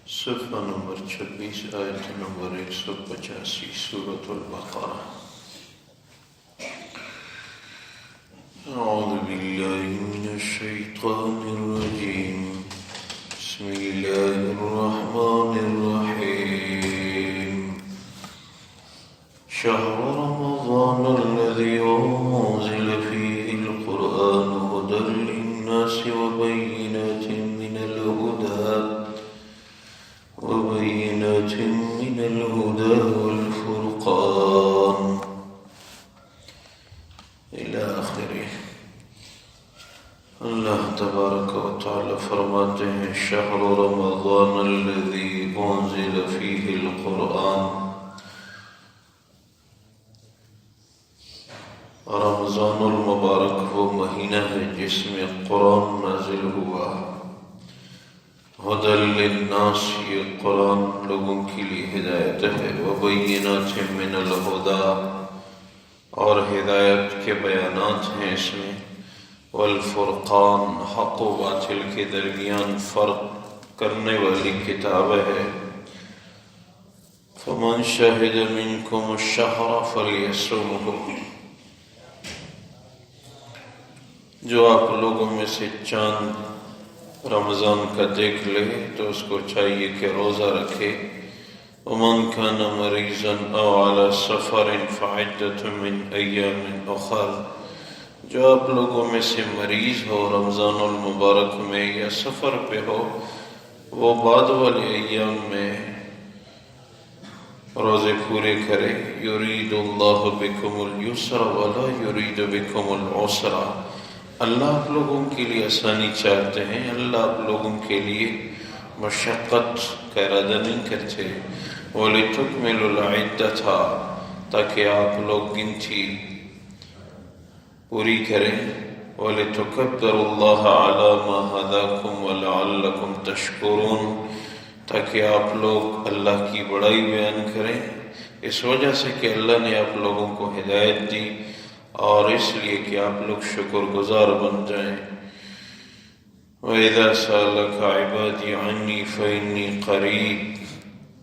صفحہ نمبر 26 آیت نمبر 185 سورۃ البقرہ۔ اعوذ باللہ من الشیطان الرجیم، بسم اللہ الرحمن الرحیم۔ شہر رمضان الذی انزل فیہ القرآن ھدی للناس وبینات من الهدى والفرقان إلى آخره۔ اللہ تبارک و تعالی فرماتے ہیں شہر رمضان الذی انزل فیہ القرآن، رمضان المبارک وہ مہینہ ہے جس میں قرآن نازل ہوا۔ ھدی للناس، یہ قرآن لوگوں کے لیے ہدایت ہے، وبینات من الہدی، اور ہدایت کے بیانات ہیں اس میں، والفرقان، حق و باطل کے درمیان فرق کرنے والی کتاب ہے۔ فمن شہد منکم الشہر فلیصمہ، جو آپ لوگوں میں سے چاند رمضان کا دیکھ لے تو اس کو چاہیے کہ روزہ رکھے۔ ومن کان مریضا او علی سفر فعدۃ من ایام اخر، جو آپ لوگوں میں سے مریض ہو رمضان المبارک میں یا سفر پہ ہو، وہ بعد والے ایام میں روزے پورے کرے۔ یرید اللہ بکم اليسر ولا یرید بکم العسر، اللہ آپ لوگوں کے لیے آسانی چاہتے ہیں، اللہ آپ لوگوں کے لیے مشقت کا ارادہ نہیں کرتے۔ وَلِتُكْمِلُوا الْعِدَّةَ، تاکہ آپ لوگ گنتی پوری کریں۔ وَلِتُكَبِّرُوا اللَّهَ عَلَى مَا هَدَاكُمْ وَلَعَلَّكُمْ تَشْكُرُونَ، تاکہ آپ لوگ اللہ کی بڑائی بیان کریں اس وجہ سے کہ اللہ نے آپ لوگوں کو ہدایت دی، اور اس لیے کہ آپ لوگ شکر گزار بن جائیں۔ وَإِذَا سَأَلَكَ عِبَادِي عَنِّي فَإِنِّي قَرِيبٌ،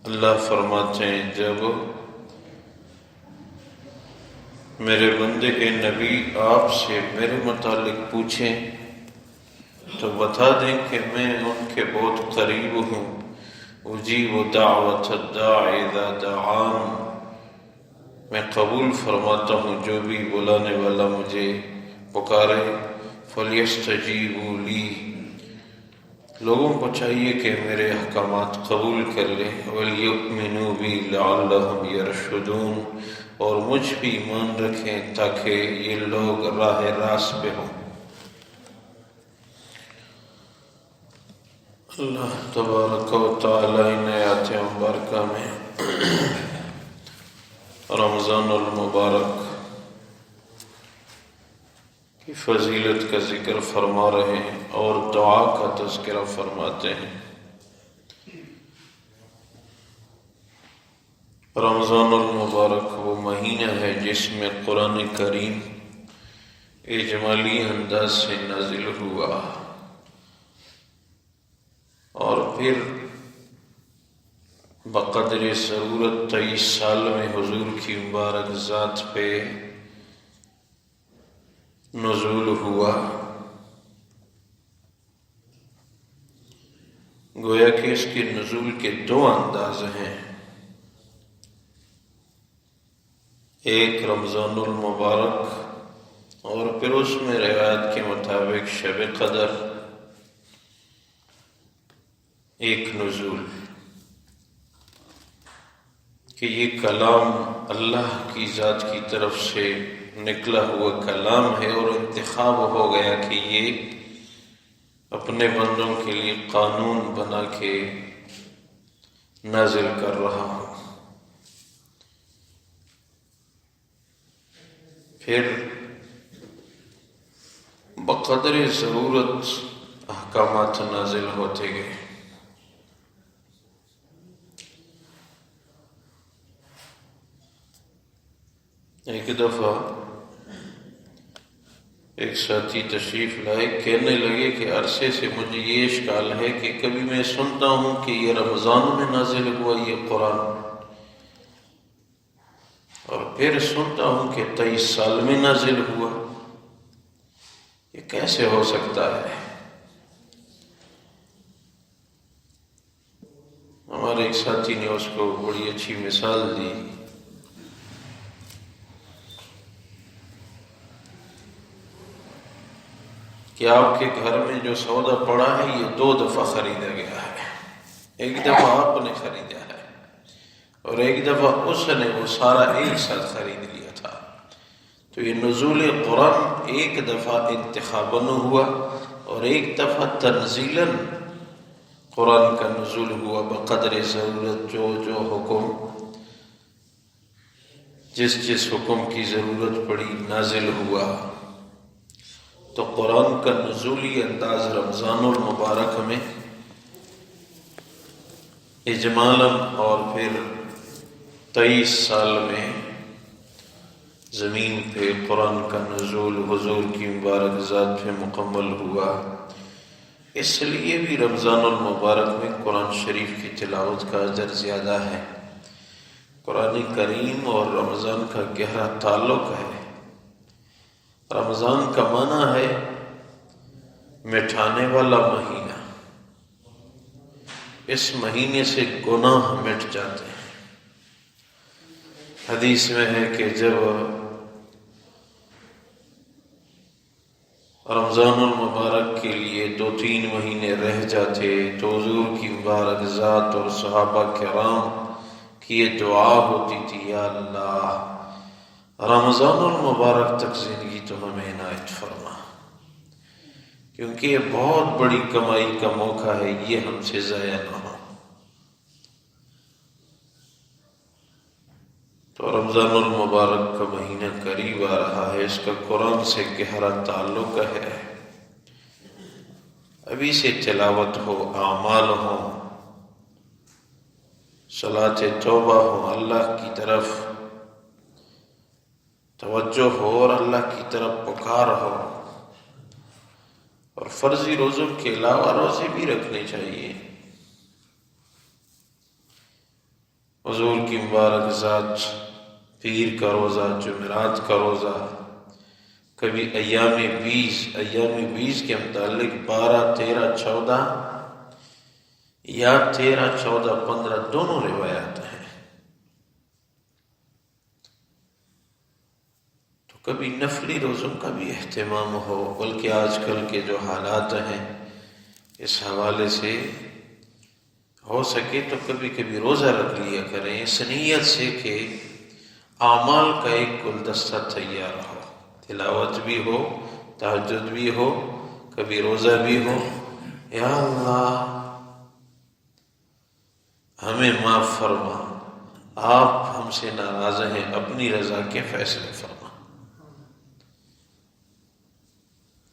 اللہ فرماتے ہیں جب میرے بندے کے نبی آپ سے میرے متعلق پوچھیں تو بتا دیں کہ میں ان کے بہت قریب ہوں۔ اجیب دعوت الداع اذا دعان، میں قبول فرماتا ہوں جو بھی بلانے والا مجھے پکارے۔ فَلْيَسْتَجِيبُوا لِي، لوگوں کو چاہیے کہ میرے احکامات قبول کر لیں۔ وَلْيُؤْمِنُوا بِي لَعَلَّهُمْ يَرْشُدُونَ، اور مجھ بھی ایمان رکھیں تاکہ یہ لوگ راہ راست پہ ہوں۔ اللہ تبارک و تعالی ان آیات مبارکہ میں رمضان المبارک کی فضیلت کا ذکر فرما رہے ہیں اور دعا کا تذکرہ فرماتے ہیں۔ رمضان المبارک وہ مہینہ ہے جس میں قرآن کریم اجمالی انداز سے نازل ہوا، اور پھر بقدر ضرورت 23 سال میں حضور کی مبارک ذات پہ نزول ہوا۔ گویا کہ اس کے نزول کے دو انداز ہیں، ایک رمضان المبارک اور پھر اس میں روایت کے مطابق شب قدر، ایک نزول کہ یہ کلام اللہ کی ذات کی طرف سے نکلا ہوا کلام ہے، اور انتخاب ہو گیا کہ یہ اپنے بندوں کے لیے قانون بنا کے نازل کر رہا ہوں۔ پھر بقدر ضرورت احکامات نازل ہوتے گئے۔ ایک دفعہ ایک ساتھی تشریف لائے، کہنے لگے کہ عرصے سے مجھے یہ اشکال ہے کہ کبھی میں سنتا ہوں کہ یہ رمضان میں نازل ہوا یہ قرآن، اور پھر سنتا ہوں کہ 23 سال میں نازل ہوا، یہ کیسے ہو سکتا ہے؟ ہمارے ایک ساتھی نے اس کو بڑی اچھی مثال دی کہ آپ کے گھر میں جو سودا پڑا ہے یہ 2 دفعہ خریدا گیا ہے، ایک دفعہ آپ نے خریدا ہے اور ایک دفعہ اس نے وہ سارا ایک ساتھ خرید لیا تھا۔ تو یہ نزول قرآن ایک دفعہ انتخاباً ہوا اور ایک دفعہ تنزیلاً قرآن کا نزول ہوا، بقدر ضرورت جو حکم جس حکم کی ضرورت پڑی نازل ہوا۔ تو قرآن کا نزولی انداز رمضان المبارک میں اجمالاً اور پھر 23 سال میں زمین پہ قرآن کا نزول حضور کی مبارک ذات پہ مکمل ہوا۔ اس لیے بھی رمضان المبارک میں قرآن شریف کی تلاوت کا اجر زیادہ ہے۔ قرآن کریم اور رمضان کا گہرا تعلق ہے۔ رمضان کا معنی ہے مٹھانے والا مہینہ، اس مہینے سے گناہ مٹ جاتے ہیں۔ حدیث میں ہے کہ جب رمضان المبارک کے لیے 2-3 مہینے رہ جاتے تو حضور کی مبارک ذات اور صحابہ کرام کی یہ دعا ہوتی تھی، یا اللہ رمضان المبارک تک زندگی تو ہمیں عنایت فرما، کیونکہ یہ بہت بڑی کمائی کا موقع ہے، یہ ہم سے ضائع نہ ہو۔ تو رمضان المبارک کا مہینہ قریب آ رہا ہے، اس کا قرآن سے گہرا تعلق ہے۔ ابھی سے تلاوت ہو، اعمال ہو، صلاۃ توبہ ہو، اللہ کی طرف توجہ ہو اور اللہ کی طرف پکار ہو، اور فرضی روزوں کے علاوہ روزے بھی رکھنے چاہیے۔ حضور کی مبارک ذات پیر کا روزہ، جمعرات کا روزہ، کبھی ایام 20 کے متعلق 12، 13، 14 یا 13، 14، 15 دونوں روایات ہیں۔ تو کبھی نفلی روزوں کا بھی اہتمام ہو، بلکہ آج کل کے جو حالات ہیں اس حوالے سے ہو سکے تو کبھی کبھی روزہ رکھ لیا کریں، اس نیت سے کہ اعمال کا ایک گلدستہ تیار ہو، تلاوت بھی ہو، تہجد بھی ہو، کبھی روزہ بھی ہو۔ یا اللہ ہمیں معاف فرما، آپ ہم سے ناراض ہیں، اپنی رضا کے فیصلے فرما۔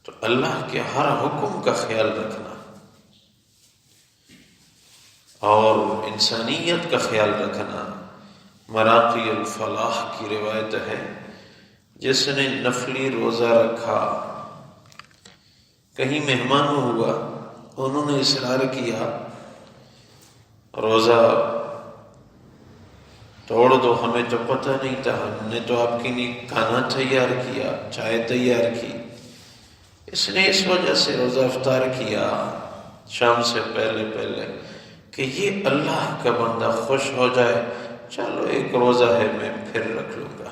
تو اللہ کے ہر حکم کا خیال رکھنا اور انسانیت کا خیال رکھنا۔ مراقی الفلاح کی روایت ہے، جس نے نفلی روزہ رکھا، کہیں مہمان ہوا، انہوں نے اصرار کیا روزہ توڑ دو، ہمیں تو پتہ نہیں تھا، ہم نے تو آپ کے لیے کھانا تیار کیا، چائے تیار کی، اس نے اس وجہ سے روزہ افطار کیا شام سے پہلے کہ یہ اللہ کا بندہ خوش ہو جائے، چلو ایک روزہ ہے میں پھر رکھ لوں گا۔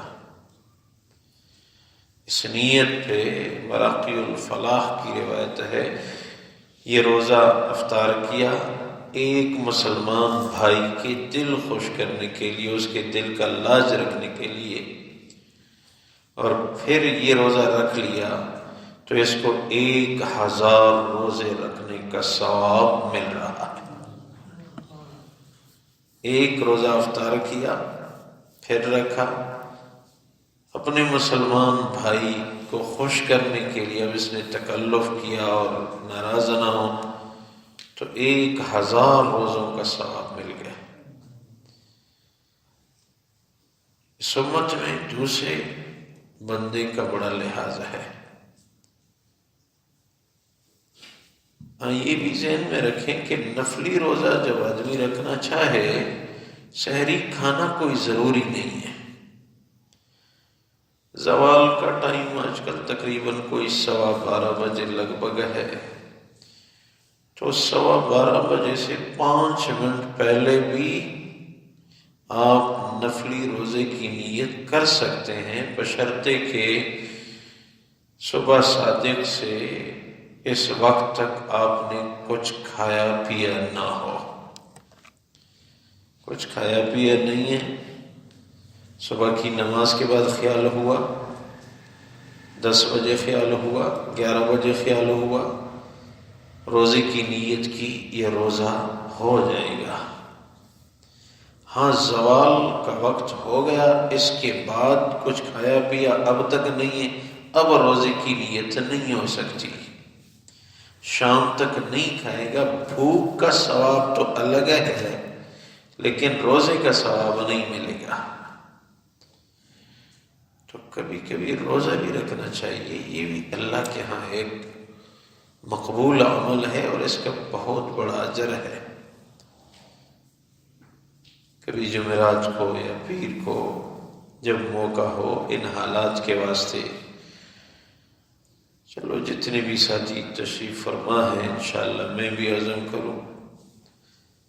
اس نیت پہ مراقی الفلاح کی روایت ہے، یہ روزہ افطار کیا ایک مسلمان بھائی کے دل خوش کرنے کے لیے، اس کے دل کا لاج رکھنے کے لیے، اور پھر یہ روزہ رکھ لیا تو اس کو 1000 روزے رکھنے کا ثواب مل رہا ہے۔ ایک روزہ افطار کیا پھر رکھا، اپنے مسلمان بھائی کو خوش کرنے کے لیے، اب اس نے تکلف کیا اور ناراض نہ ہو، تو 1000 روزوں کا ثواب مل گیا۔ اس امت میں دوسرے بندے کا بڑا لحاظ ہے، ہاں یہ بھی ذہن میں رکھیں کہ نفلی روزہ جب آدمی رکھنا چاہے سحری کھانا کوئی ضروری نہیں ہے۔ زوال کا ٹائم آج کل تقریباً کوئی 12:15 بجے لگ بھگ ہے، تو 12:15 بجے سے 5 منٹ پہلے بھی آپ نفلی روزے کی نیت کر سکتے ہیں، بشرطے کہ صبح صادق سے اس وقت تک آپ نے کچھ کھایا پیا نہ ہو۔ کچھ کھایا پیا نہیں ہے، صبح کی نماز کے بعد خیال ہوا، 10 بجے خیال ہوا، 11 بجے خیال ہوا، روزے کی نیت کی، یہ روزہ ہو جائے گا۔ ہاں زوال کا وقت ہو گیا، اس کے بعد کچھ کھایا پیا اب تک نہیں ہے، اب روزے کی نیت نہیں ہو سکتی۔ شام تک نہیں کھائے گا، بھوک کا ثواب تو الگ ہے لیکن روزے کا ثواب نہیں ملے گا۔ تو کبھی کبھی روزہ بھی رکھنا چاہیے، یہ بھی اللہ کے ہاں ایک مقبول عمل ہے اور اس کا بہت بڑا اجر ہے۔ کبھی جمعرات کو یا پیر کو جب موقع ہو ان حالات کے واسطے، چلو جتنے بھی ساتھی تشریف فرما ہے انشاءاللہ میں بھی عزم کروں،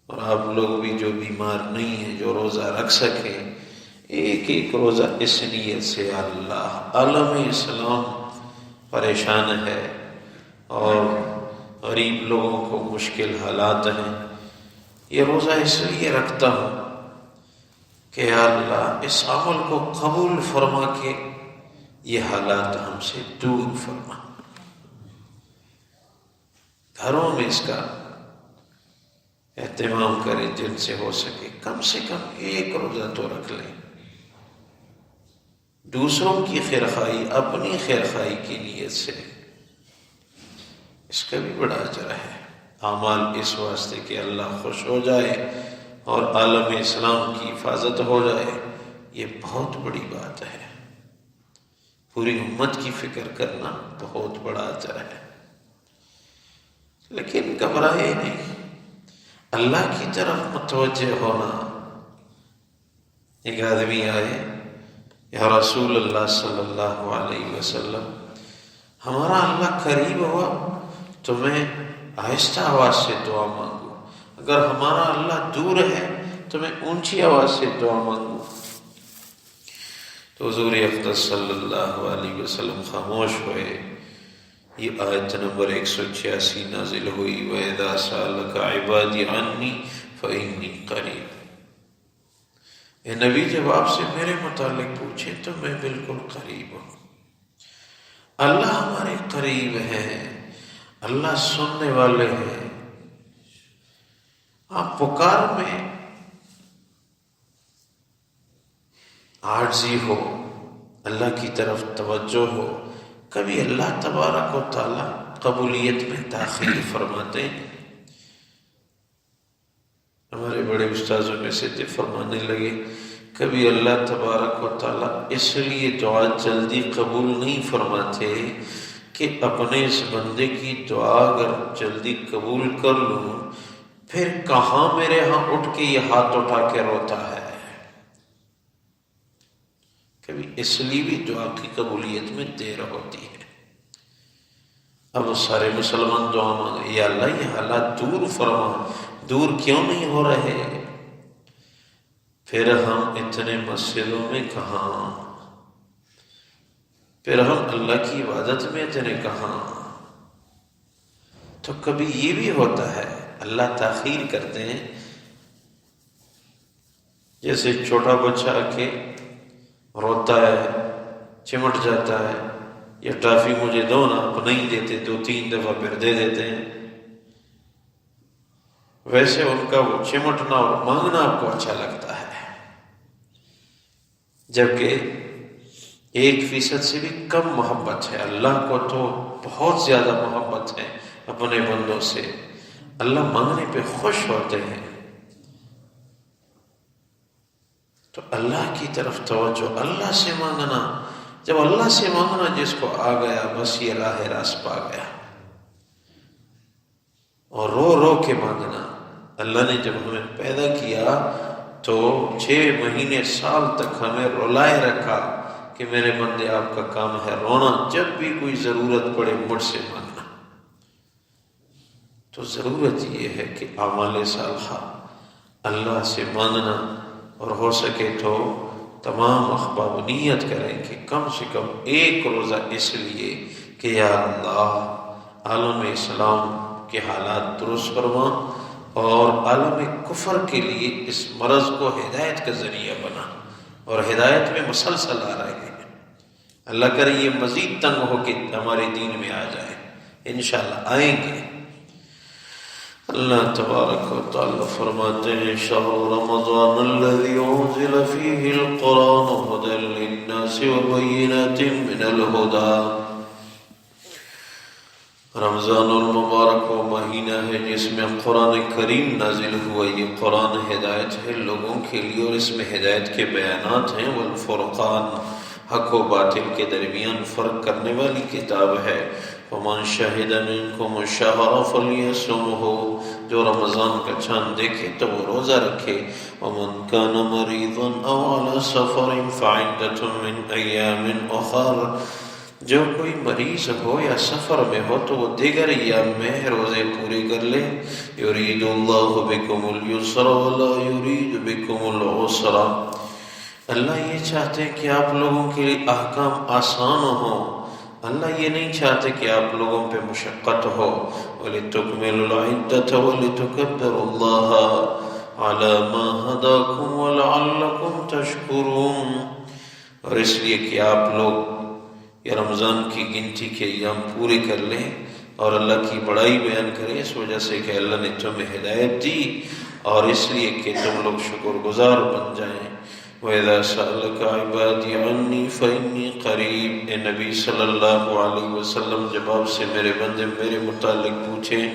اور آپ لوگ بھی جو بیمار نہیں ہیں جو روزہ رکھ سکیں، ایک ایک روزہ اس نیت سے، اللہ عالم اسلام پریشان ہے اور غریب لوگوں کو مشکل حالات ہیں، یہ روزہ اس لیے رکھتا ہوں کہ یا اللہ اس عمل کو قبول فرما کے یہ حالات ہم سے دور فرما۔ گھروں میں اس کا اہتمام کریں، جن سے ہو سکے کم سے کم ایک روزہ تو رکھ لیں، دوسروں کی خیرخواہی اپنی خیرخواہی کی نیت سے، اس کا بھی بڑا اجر ہے۔ اعمال اس واسطے کہ اللہ خوش ہو جائے اور عالم اسلام کی حفاظت ہو جائے، یہ بہت بڑی بات ہے۔ پوری امت کی فکر کرنا بہت بڑا اجر ہے، لیکن گھبرائے نہیں، اللہ کی طرف متوجہ ہونا۔ ایک آدمی آئے، یا رسول اللہ صلی اللہ علیہ وسلم ہمارا اللہ قریب ہوا تو میں آہستہ آواز سے دعا مانگوں، اگر ہمارا اللہ دور ہے تو میں اونچی آواز سے دعا مانگوں؟ تو حضور اقدس صلی اللہ علیہ وسلم خاموش ہوئے۔ یہ آیت نمبر 186 نازل ہوئی، وَإِذَا سَأَلَكَ عِبَادِي عَنِّي فَإِنِّي قَرِيبٌ۔ اے نبی جب آپ سے میرے متعلق پوچھیں تو میں بالکل قریب ہوں۔ اللہ ہمارے قریب ہیں، اللہ سننے والے ہیں۔ آپ پکار میں عاجزی ہو، اللہ کی طرف توجہ ہو، کبھی اللہ تبارک و تعالی قبولیت میں تاخیر فرماتے ہیں۔ ہمارے بڑے استاذوں میں سے تھے، فرمانے لگے کبھی اللہ تبارک و تعالی اس لیے دعا جلدی قبول نہیں فرماتے کہ اپنے اس بندے کی دعا اگر جلدی قبول کر لوں پھر کہاں میرے ہاں اٹھ کے یہ ہاتھ اٹھا کے روتا ہے۔ کبھی اس لیے بھی دعا کی قبولیت میں دیر ہوتی ہے۔ اب سارے مسلمان دعا مانگے، یا اللہ یہ حالات دور فرما، دور کیوں نہیں ہو رہے؟ پھر ہم اتنے مسجدوں میں کہاں، پھر ہم اللہ کی عبادت میں اتنے کہاں۔ تو کبھی یہ بھی ہوتا ہے اللہ تاخیر کرتے ہیں، جیسے چھوٹا بچہ آ کے روتا ہے، چمٹ جاتا ہے، یہ ٹافی مجھے دو نا، آپ نہیں دیتے، 2-3 دفعہ پھر دے دیتے ہیں، ویسے ان کا وہ چمٹنا اور مانگنا آپ کو اچھا لگتا ہے، جبکہ 1% سے بھی کم محبت ہے۔ اللہ کو تو بہت زیادہ محبت ہے اپنے بندوں سے، اللہ مانگنے پہ خوش ہوتے ہیں۔ تو اللہ کی طرف توجہ، اللہ سے مانگنا، جب اللہ سے مانگنا جس کو آ گیا بس یہ راہ راست پا گیا۔ اور رو رو کے مانگنا۔ اللہ نے جب ہمیں پیدا کیا تو 6 مہینے سال تک ہمیں رلائے رکھا کہ میرے بندے آپ کا کام ہے رونا، جب بھی کوئی ضرورت پڑے مجھ سے مانگنا۔ تو ضرورت یہ ہے کہ اعمال صالحہ اللہ سے مانگنا، اور ہو سکے تو تمام احباب نیت کریں کہ کم سے کم ایک روزہ اس لیے کہ یا اللہ عالم اسلام کے حالات درست فرما اور عالم کفر کے لیے اس مرض کو ہدایت کا ذریعہ بنا، اور ہدایت میں مسلسل آ رہے ہیں۔ اللہ کرے یہ مزید تنگ ہو کہ ہمارے دین میں آ جائے، انشاءاللہ آئیں گے۔ اللہ تبارک و تعالی فرماتے ہیں شہر رمضان الذی انزل فیہ القرآن ھدی للناس وبینات من الہدی۔ رمضان المبارک وہ مہینہ ہے جس میں قرآن کریم نازل ہوا۔ یہ قرآن ہدایت ہے لوگوں کے لیے، اور اس میں ہدایت کے بیانات ہیں۔ والفرقان، حق و باطل کے درمیان فرق کرنے والی کتاب ہے۔ ومن شہد منکم الشہر فلیصمہ، جو رمضان کا چاند دیکھے تو وہ روزہ رکھے۔ ومن کان مریضا او علی سفر فعدۃ من ایام اخر، جو کوئی مریض ہو یا سفر میں ہو تو وہ دیگر ایام میں روزے پورے کر لے۔ یرید اللہ بکم اليسر ولا یرید بکم العسر، اللہ یہ چاہتے کہ آپ لوگوں کے لیے احکام آسان ہوں، اللہ یہ نہیں چاہتے کہ آپ لوگوں پہ مشقت ہو۔ وَلِتُكْمِلُوا الْعِدَّةَ وَلِتُكَبِّرُوا اللَّهَ عَلَى مَا هَدَاكُمْ وَلَعَلَّكُمْ تَشْكُرُونَ، اور اس لیے کہ آپ لوگ یہ رمضان کی گنتی کے ایام پورے کر لیں اور اللہ کی بڑائی بیان کریں، اس وجہ سے کہ اللہ نے تمہیں ہدایت دی، اور اس لیے کہ تم لوگ شکر گزار بن جائیں۔ وَإِذَا سَأَلَكَ عِبَادِي عَنِّي فَإِنِّي قَرِيبٌ، اے نبی صلی اللہ علیہ وسلم جب آپ سے میرے بندے میرے متعلق پوچھیں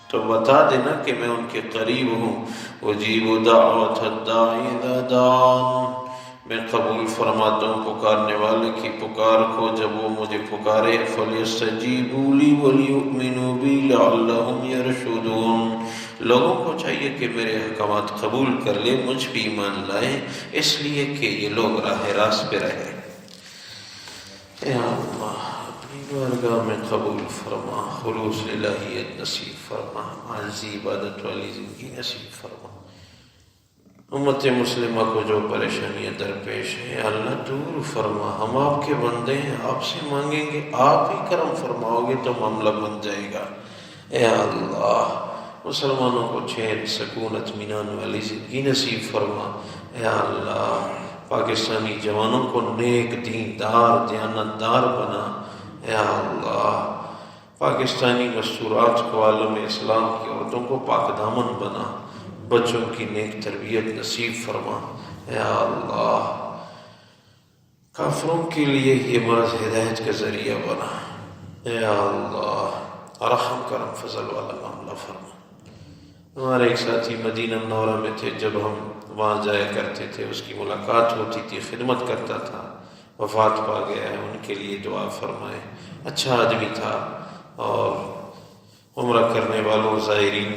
تو بتا دینا کہ میں ان کے قریب ہوں۔ أُجِيبُ دَعْوَةَ الدَّاعِ إِذَا دَعَانِ، میں قبول فرماتا ہوں پکارنے والے کی پکار کو جب وہ مجھے پکارے۔ فَلْيَسْتَجِيبُوا لِي وَلْيُؤْمِنُوا بِي لَعَلَّهُمْ يَرْشُدُونَ، لوگوں کو چاہیے کہ میرے احکامات قبول کر لیں، مجھ بھی ایمان لائیں، اس لیے کہ یہ لوگ راہ راست پہ رہیں۔ اے اللہ اپنی بارگاہ میں قبول فرما، خلوص الہیت نصیب فرما، عاجزی عبادت والی زندگی نصیب فرما۔ امت مسلمہ کو جو پریشانیاں درپیش ہیں اللہ دور فرما، ہم آپ کے بندے ہیں، آپ سے مانگیں گے، آپ ہی کرم فرماؤ گے تو معاملہ بن جائے گا۔ اے اللہ مسلمانوں کو چین، سکون، اطمینان والی زندگی نصیب فرما۔ اے اللہ پاکستانی جوانوں کو نیک، دیندار، دیانتدار بنا۔ اے اللہ پاکستانی مستورات کو، عالم اسلام کی عورتوں کو پاک دامن بنا، بچوں کی نیک تربیت نصیب فرما۔ اے اللہ کافروں کے لیے یہ مرض ہدایت کا ذریعہ بنا۔ اے اللہ رحم کرم فضل والا معاملہ فرما۔ ہمارے ایک ساتھی مدینہ منورہ میں تھے، جب ہم وہاں جایا کرتے تھے اس کی ملاقات ہوتی تھی، خدمت کرتا تھا، وفات پا گیا ہے، ان کے لیے دعا فرمائے۔ اچھا آدمی تھا اور عمرہ کرنے والوں زائرین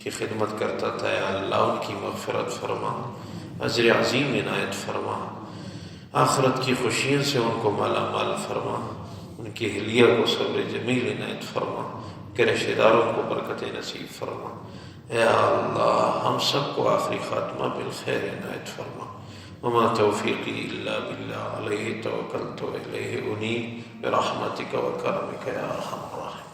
کی خدمت کرتا تھا۔ اے اللہ ان کی مغفرت فرما، اجر عظیم عنایت فرما، آخرت کی خوشیوں سے ان کو مالا مال فرما، ان کی اہلیہ کو صبر جمیل عنایت فرما، کہ رشتہ داروں کو برکت نصیب فرما۔ اے اللہ ہم سب کو آخری خاتمہ بالخیر عنایت فرما۔ وما توفیقی الا باللہ، علیہ توکلت و الیہ انیب، برحمتک و کرمک یا ارحم الراحمین۔